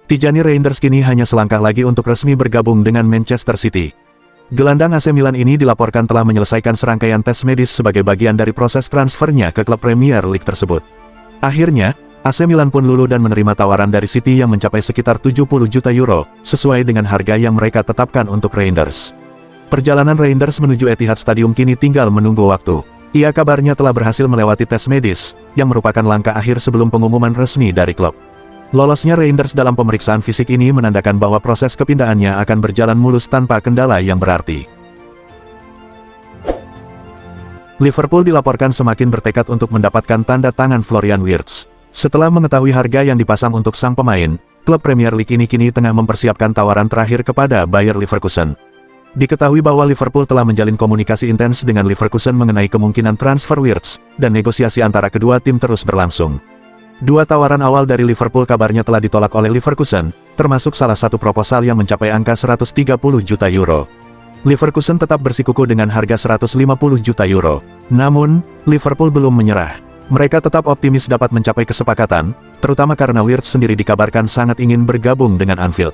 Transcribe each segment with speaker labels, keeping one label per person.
Speaker 1: Tijani Reinders kini hanya selangkah lagi untuk resmi bergabung dengan Manchester City. Gelandang AC Milan ini dilaporkan telah menyelesaikan serangkaian tes medis sebagai bagian dari proses transfernya ke klub Premier League tersebut. Akhirnya, AC Milan pun luluh dan menerima tawaran dari City yang mencapai sekitar 70 juta euro, sesuai dengan harga yang mereka tetapkan untuk Reinders. Perjalanan Reinders menuju Etihad Stadium kini tinggal menunggu waktu. Ia kabarnya telah berhasil melewati tes medis, yang merupakan langkah akhir sebelum pengumuman resmi dari klub. Lolosnya Reinders dalam pemeriksaan fisik ini menandakan bahwa proses kepindahannya akan berjalan mulus tanpa kendala yang berarti. Liverpool dilaporkan semakin bertekad untuk mendapatkan tanda tangan Florian Wirtz. Setelah mengetahui harga yang dipasang untuk sang pemain, klub Premier League ini kini tengah mempersiapkan tawaran terakhir kepada Bayer Leverkusen. Diketahui bahwa Liverpool telah menjalin komunikasi intens dengan Leverkusen mengenai kemungkinan transfer Wirtz, dan negosiasi antara kedua tim terus berlangsung. Dua tawaran awal dari Liverpool kabarnya telah ditolak oleh Leverkusen, termasuk salah satu proposal yang mencapai angka 130 juta euro. Leverkusen tetap bersikukuh dengan harga 150 juta euro. Namun, Liverpool belum menyerah. Mereka tetap optimis dapat mencapai kesepakatan, terutama karena Wirtz sendiri dikabarkan sangat ingin bergabung dengan Anfield.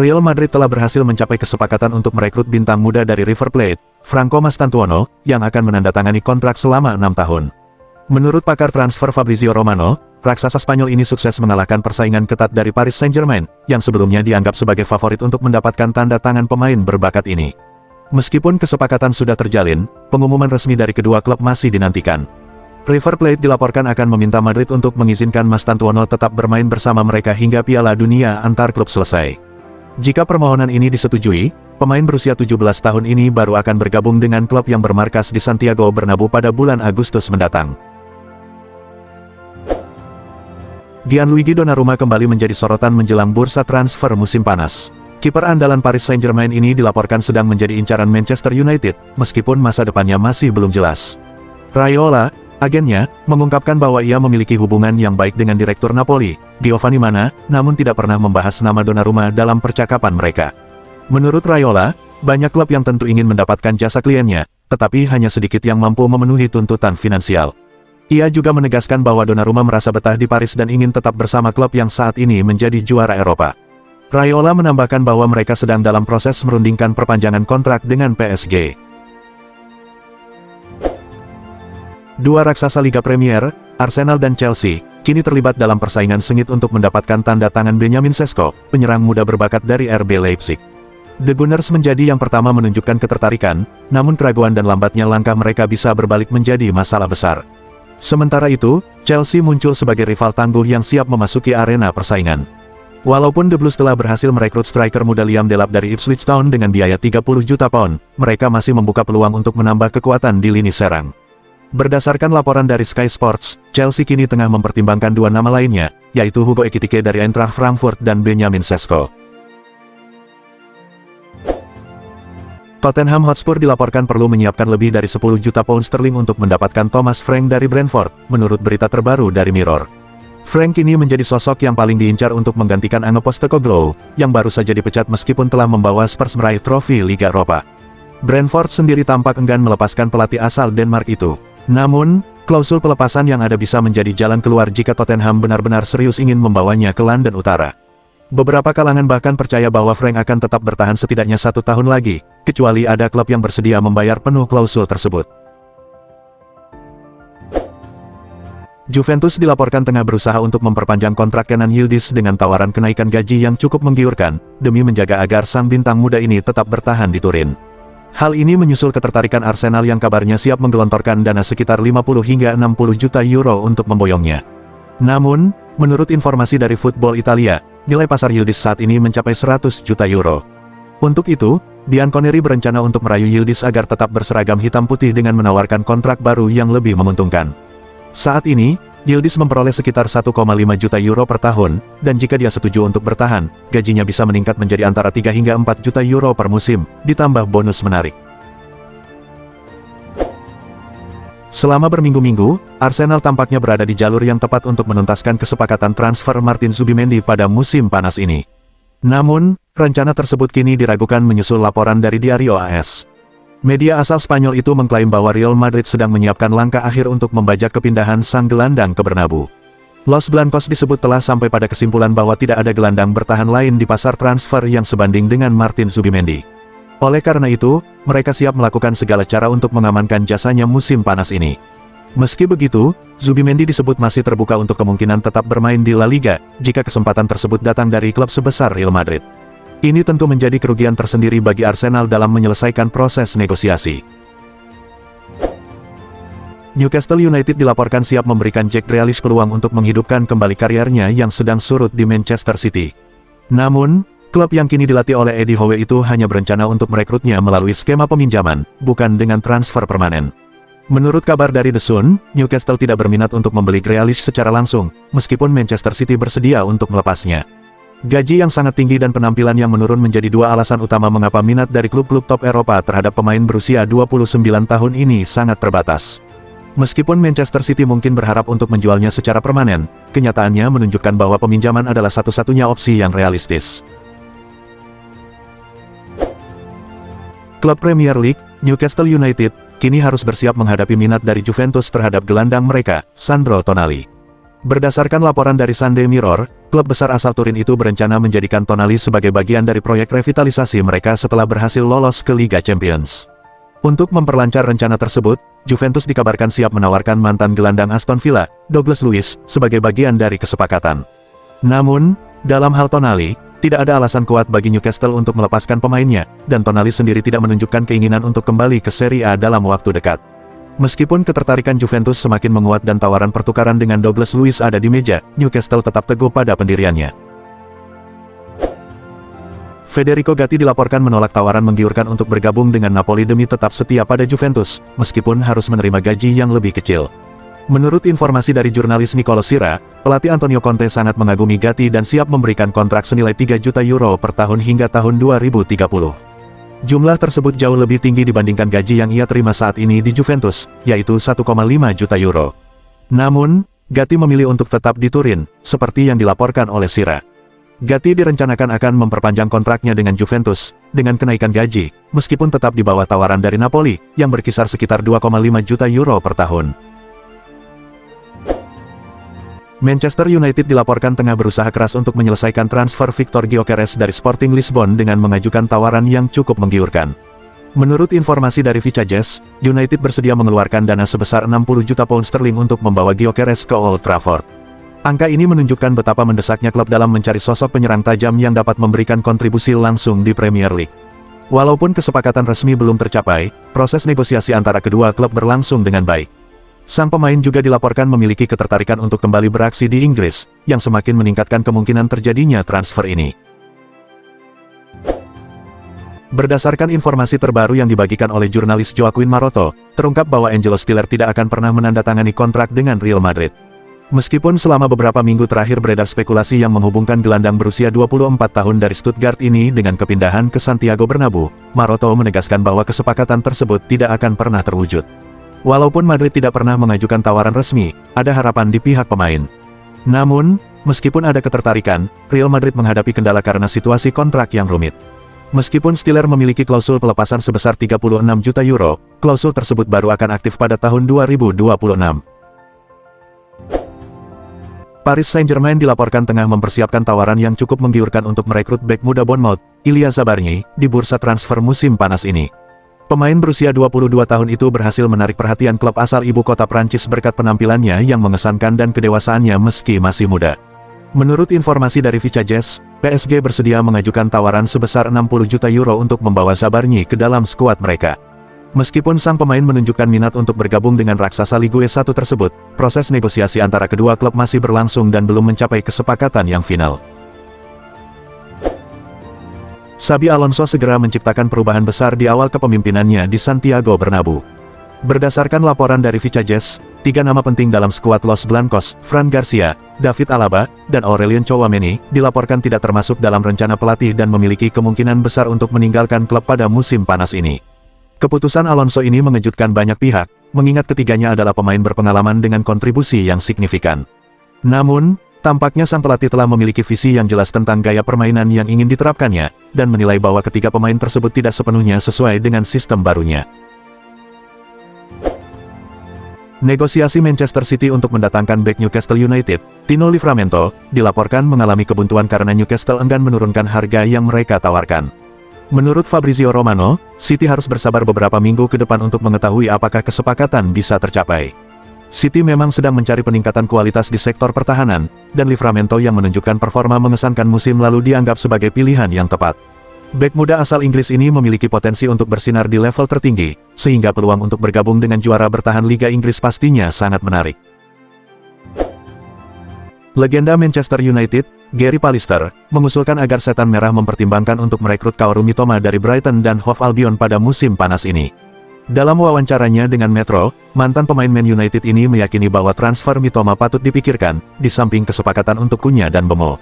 Speaker 1: Real Madrid telah berhasil mencapai kesepakatan untuk merekrut bintang muda dari River Plate, Franco Mastantuono, yang akan menandatangani kontrak selama 6 tahun. Menurut pakar transfer Fabrizio Romano, raksasa Spanyol ini sukses mengalahkan persaingan ketat dari Paris Saint-Germain, yang sebelumnya dianggap sebagai favorit untuk mendapatkan tanda tangan pemain berbakat ini. Meskipun kesepakatan sudah terjalin, pengumuman resmi dari kedua klub masih dinantikan. River Plate dilaporkan akan meminta Madrid untuk mengizinkan Mastantuono tetap bermain bersama mereka hingga Piala Dunia antar klub selesai. Jika permohonan ini disetujui, pemain berusia 17 tahun ini baru akan bergabung dengan klub yang bermarkas di Santiago Bernabeu pada bulan Agustus mendatang. Gianluigi Donnarumma kembali menjadi sorotan menjelang bursa transfer musim panas. Kiper andalan Paris Saint-Germain ini dilaporkan sedang menjadi incaran Manchester United, meskipun masa depannya masih belum jelas. Raiola, agennya, mengungkapkan bahwa ia memiliki hubungan yang baik dengan direktur Napoli, Giovanni Manna, namun tidak pernah membahas nama Donnarumma dalam percakapan mereka. Menurut Raiola, banyak klub yang tentu ingin mendapatkan jasa kliennya, tetapi hanya sedikit yang mampu memenuhi tuntutan finansial. Ia juga menegaskan bahwa Donnarumma merasa betah di Paris dan ingin tetap bersama klub yang saat ini menjadi juara Eropa. Raiola menambahkan bahwa mereka sedang dalam proses merundingkan perpanjangan kontrak dengan PSG. Dua raksasa Liga Premier, Arsenal dan Chelsea, kini terlibat dalam persaingan sengit untuk mendapatkan tanda tangan Benjamin Sesko, penyerang muda berbakat dari RB Leipzig. The Gunners menjadi yang pertama menunjukkan ketertarikan, namun keraguan dan lambatnya langkah mereka bisa berbalik menjadi masalah besar. Sementara itu, Chelsea muncul sebagai rival tangguh yang siap memasuki arena persaingan. Walaupun The Blues telah berhasil merekrut striker muda Liam Delap dari Ipswich Town dengan biaya 30 juta pound, mereka masih membuka peluang untuk menambah kekuatan di lini serang. Berdasarkan laporan dari Sky Sports, Chelsea kini tengah mempertimbangkan dua nama lainnya, yaitu Hugo Ekitike dari Eintracht Frankfurt dan Benjamin Sesko. Tottenham Hotspur dilaporkan perlu menyiapkan lebih dari 10 juta pound sterling untuk mendapatkan Thomas Frank dari Brentford, menurut berita terbaru dari Mirror. Frank kini menjadi sosok yang paling diincar untuk menggantikan Ange Postecoglou, yang baru saja dipecat meskipun telah membawa Spurs meraih trofi Liga Eropa. Brentford sendiri tampak enggan melepaskan pelatih asal Denmark itu. Namun, klausul pelepasan yang ada bisa menjadi jalan keluar jika Tottenham benar-benar serius ingin membawanya ke London Utara. Beberapa kalangan bahkan percaya bahwa Frank akan tetap bertahan setidaknya 1 tahun lagi, kecuali ada klub yang bersedia membayar penuh klausul tersebut. Juventus dilaporkan tengah berusaha untuk memperpanjang kontrak Kenan Yildiz dengan tawaran kenaikan gaji yang cukup menggiurkan, demi menjaga agar sang bintang muda ini tetap bertahan di Turin. Hal ini menyusul ketertarikan Arsenal yang kabarnya siap menggelontorkan dana sekitar 50 hingga 60 juta euro untuk memboyongnya. Namun, menurut informasi dari Football Italia, nilai pasar Yildiz saat ini mencapai 100 juta euro. Untuk itu, Bianconeri berencana untuk merayu Yildiz agar tetap berseragam hitam putih dengan menawarkan kontrak baru yang lebih menguntungkan. Saat ini, Yildiz memperoleh sekitar 1,5 juta euro per tahun, dan jika dia setuju untuk bertahan, gajinya bisa meningkat menjadi antara 3 hingga 4 juta euro per musim, ditambah bonus menarik. Selama berminggu-minggu, Arsenal tampaknya berada di jalur yang tepat untuk menuntaskan kesepakatan transfer Martin Zubimendi pada musim panas ini. Namun, rencana tersebut kini diragukan menyusul laporan dari Diario AS. Media asal Spanyol itu mengklaim bahwa Real Madrid sedang menyiapkan langkah akhir untuk membajak kepindahan sang gelandang ke Bernabeu. Los Blancos disebut telah sampai pada kesimpulan bahwa tidak ada gelandang bertahan lain di pasar transfer yang sebanding dengan Martin Zubimendi. Oleh karena itu, mereka siap melakukan segala cara untuk mengamankan jasanya musim panas ini. Meski begitu, Zubimendi disebut masih terbuka untuk kemungkinan tetap bermain di La Liga, jika kesempatan tersebut datang dari klub sebesar Real Madrid. Ini tentu menjadi kerugian tersendiri bagi Arsenal dalam menyelesaikan proses negosiasi. Newcastle United dilaporkan siap memberikan Jack Grealish peluang untuk menghidupkan kembali karirnya yang sedang surut di Manchester City. Namun, klub yang kini dilatih oleh Eddie Howe itu hanya berencana untuk merekrutnya melalui skema peminjaman, bukan dengan transfer permanen. Menurut kabar dari The Sun, Newcastle tidak berminat untuk membeli Grealish secara langsung, meskipun Manchester City bersedia untuk melepasnya. Gaji yang sangat tinggi dan penampilan yang menurun menjadi dua alasan utama mengapa minat dari klub-klub top Eropa terhadap pemain berusia 29 tahun ini sangat terbatas. Meskipun Manchester City mungkin berharap untuk menjualnya secara permanen, kenyataannya menunjukkan bahwa peminjaman adalah satu-satunya opsi yang realistis. Klub Premier League, Newcastle United, kini harus bersiap menghadapi minat dari Juventus terhadap gelandang mereka, Sandro Tonali. Berdasarkan laporan dari Sunday Mirror, klub besar asal Turin itu berencana menjadikan Tonali sebagai bagian dari proyek revitalisasi mereka setelah berhasil lolos ke Liga Champions. Untuk memperlancar rencana tersebut, Juventus dikabarkan siap menawarkan mantan gelandang Aston Villa, Douglas Luiz, sebagai bagian dari kesepakatan. Namun, dalam hal Tonali, tidak ada alasan kuat bagi Newcastle untuk melepaskan pemainnya, dan Tonali sendiri tidak menunjukkan keinginan untuk kembali ke Serie A dalam waktu dekat. Meskipun ketertarikan Juventus semakin menguat dan tawaran pertukaran dengan Douglas Luiz ada di meja, Newcastle tetap teguh pada pendiriannya. Federico Gatti dilaporkan menolak tawaran menggiurkan untuk bergabung dengan Napoli demi tetap setia pada Juventus, meskipun harus menerima gaji yang lebih kecil. Menurut informasi dari jurnalis Nicolo Sira, pelatih Antonio Conte sangat mengagumi Gatti dan siap memberikan kontrak senilai 3 juta euro per tahun hingga tahun 2030. Jumlah tersebut jauh lebih tinggi dibandingkan gaji yang ia terima saat ini di Juventus, yaitu 1,5 juta euro. Namun, Gatti memilih untuk tetap di Turin, seperti yang dilaporkan oleh Sira. Gatti direncanakan akan memperpanjang kontraknya dengan Juventus, dengan kenaikan gaji, meskipun tetap di bawah tawaran dari Napoli, yang berkisar sekitar 2,5 juta euro per tahun. Manchester United dilaporkan tengah berusaha keras untuk menyelesaikan transfer Victor Gyökeres dari Sporting Lisbon dengan mengajukan tawaran yang cukup menggiurkan. Menurut informasi dari Vicajes, United bersedia mengeluarkan dana sebesar 60 juta pound sterling untuk membawa Gyökeres ke Old Trafford. Angka ini menunjukkan betapa mendesaknya klub dalam mencari sosok penyerang tajam yang dapat memberikan kontribusi langsung di Premier League. Walaupun kesepakatan resmi belum tercapai, proses negosiasi antara kedua klub berlangsung dengan baik. Sang pemain juga dilaporkan memiliki ketertarikan untuk kembali beraksi di Inggris, yang semakin meningkatkan kemungkinan terjadinya transfer ini. Berdasarkan informasi terbaru yang dibagikan oleh jurnalis Joaquin Maroto, terungkap bahwa Angelo Stiller tidak akan pernah menandatangani kontrak dengan Real Madrid. Meskipun selama beberapa minggu terakhir beredar spekulasi yang menghubungkan gelandang berusia 24 tahun dari Stuttgart ini dengan kepindahan ke Santiago Bernabeu, Maroto menegaskan bahwa kesepakatan tersebut tidak akan pernah terwujud. Walaupun Madrid tidak pernah mengajukan tawaran resmi, ada harapan di pihak pemain. Namun, meskipun ada ketertarikan, Real Madrid menghadapi kendala karena situasi kontrak yang rumit. Meskipun Stiller memiliki klausul pelepasan sebesar 36 juta euro, klausul tersebut baru akan aktif pada tahun 2026. Paris Saint-Germain dilaporkan tengah mempersiapkan tawaran yang cukup menggiurkan untuk merekrut bek muda Bournemouth, Ilya Zabarnyi, di bursa transfer musim panas ini. Pemain berusia 22 tahun itu berhasil menarik perhatian klub asal ibu kota Prancis berkat penampilannya yang mengesankan dan kedewasaannya meski masih muda. Menurut informasi dari Vicajes, PSG bersedia mengajukan tawaran sebesar 60 juta euro untuk membawa Zabarnyi ke dalam skuad mereka. Meskipun sang pemain menunjukkan minat untuk bergabung dengan raksasa Ligue 1 tersebut, proses negosiasi antara kedua klub masih berlangsung dan belum mencapai kesepakatan yang final. Xabi Alonso segera menciptakan perubahan besar di awal kepemimpinannya di Santiago Bernabeu. Berdasarkan laporan dari Vicajes, 3 nama penting dalam skuad Los Blancos, Fran Garcia, David Alaba, dan Aurelien Tchouaméni, dilaporkan tidak termasuk dalam rencana pelatih dan memiliki kemungkinan besar untuk meninggalkan klub pada musim panas ini. Keputusan Alonso ini mengejutkan banyak pihak, mengingat ketiganya adalah pemain berpengalaman dengan kontribusi yang signifikan. Namun, tampaknya sang pelatih telah memiliki visi yang jelas tentang gaya permainan yang ingin diterapkannya, dan menilai bahwa ketiga pemain tersebut tidak sepenuhnya sesuai dengan sistem barunya. Negosiasi Manchester City untuk mendatangkan bek Newcastle United, Tino Livramento, dilaporkan mengalami kebuntuan karena Newcastle enggan menurunkan harga yang mereka tawarkan. Menurut Fabrizio Romano, City harus bersabar beberapa minggu ke depan untuk mengetahui apakah kesepakatan bisa tercapai. City memang sedang mencari peningkatan kualitas di sektor pertahanan, dan Livramento yang menunjukkan performa mengesankan musim lalu dianggap sebagai pilihan yang tepat. Bek muda asal Inggris ini memiliki potensi untuk bersinar di level tertinggi, sehingga peluang untuk bergabung dengan juara bertahan Liga Inggris pastinya sangat menarik. Legenda Manchester United, Gary Pallister, mengusulkan agar Setan Merah mempertimbangkan untuk merekrut Kaoru Mitoma dari Brighton dan Hove Albion pada musim panas ini. Dalam wawancaranya dengan Metro, mantan pemain Man United ini meyakini bahwa transfer Mitoma patut dipikirkan, di samping kesepakatan untuk Cunha dan Bemo.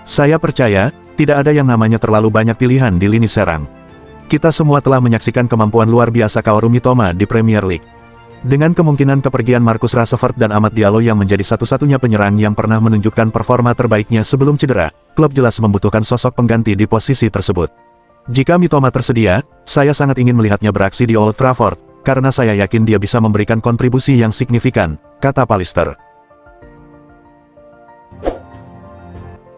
Speaker 1: Saya percaya, tidak ada yang namanya terlalu banyak pilihan di lini serang. Kita semua telah menyaksikan kemampuan luar biasa Kaoru Mitoma di Premier League. Dengan kemungkinan kepergian Marcus Rashford dan Amad Diallo yang menjadi satu-satunya penyerang yang pernah menunjukkan performa terbaiknya sebelum cedera, klub jelas membutuhkan sosok pengganti di posisi tersebut. Jika Mitoma tersedia, saya sangat ingin melihatnya beraksi di Old Trafford, karena saya yakin dia bisa memberikan kontribusi yang signifikan, kata Pallister.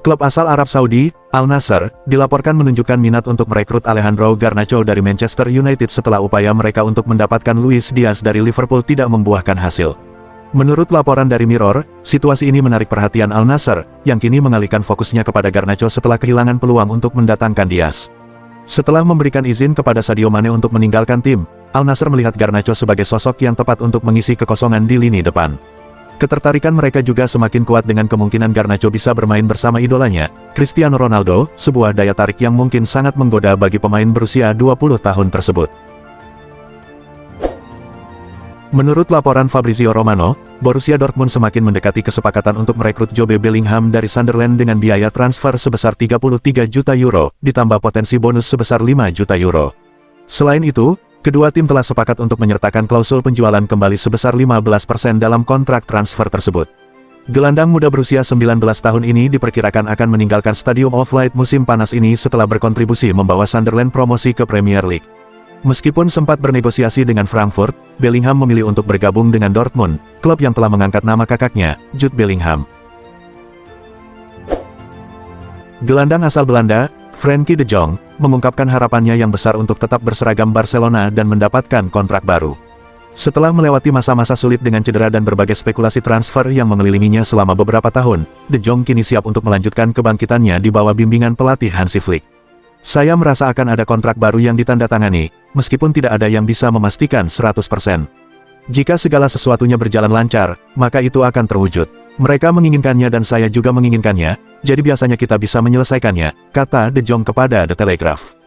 Speaker 1: Klub asal Arab Saudi, Al Nassr, dilaporkan menunjukkan minat untuk merekrut Alejandro Garnacho dari Manchester United setelah upaya mereka untuk mendapatkan Luis Diaz dari Liverpool tidak membuahkan hasil. Menurut laporan dari Mirror, situasi ini menarik perhatian Al Nassr, yang kini mengalihkan fokusnya kepada Garnacho setelah kehilangan peluang untuk mendatangkan Diaz. Setelah memberikan izin kepada Sadio Mane untuk meninggalkan tim, Al Nassr melihat Garnacho sebagai sosok yang tepat untuk mengisi kekosongan di lini depan. Ketertarikan mereka juga semakin kuat dengan kemungkinan Garnacho bisa bermain bersama idolanya, Cristiano Ronaldo, sebuah daya tarik yang mungkin sangat menggoda bagi pemain berusia 20 tahun tersebut. Menurut laporan Fabrizio Romano, Borussia Dortmund semakin mendekati kesepakatan untuk merekrut Jobe Bellingham dari Sunderland dengan biaya transfer sebesar 33 juta euro, ditambah potensi bonus sebesar 5 juta euro. Selain itu, kedua tim telah sepakat untuk menyertakan klausul penjualan kembali sebesar 15% dalam kontrak transfer tersebut. Gelandang muda berusia 19 tahun ini diperkirakan akan meninggalkan Stadium of Light musim panas ini setelah berkontribusi membawa Sunderland promosi ke Premier League. Meskipun sempat bernegosiasi dengan Frankfurt, Bellingham memilih untuk bergabung dengan Dortmund, klub yang telah mengangkat nama kakaknya, Jude Bellingham. Gelandang asal Belanda, Frenkie de Jong, mengungkapkan harapannya yang besar untuk tetap berseragam Barcelona dan mendapatkan kontrak baru. Setelah melewati masa-masa sulit dengan cedera dan berbagai spekulasi transfer yang mengelilinginya selama beberapa tahun, de Jong kini siap untuk melanjutkan kebangkitannya di bawah bimbingan pelatih Hansi Flick. Saya merasa akan ada kontrak baru yang ditandatangani, meskipun tidak ada yang bisa memastikan 100%. Jika segala sesuatunya berjalan lancar, maka itu akan terwujud. Mereka menginginkannya dan saya juga menginginkannya, jadi biasanya kita bisa menyelesaikannya, kata de Jong kepada The Telegraph.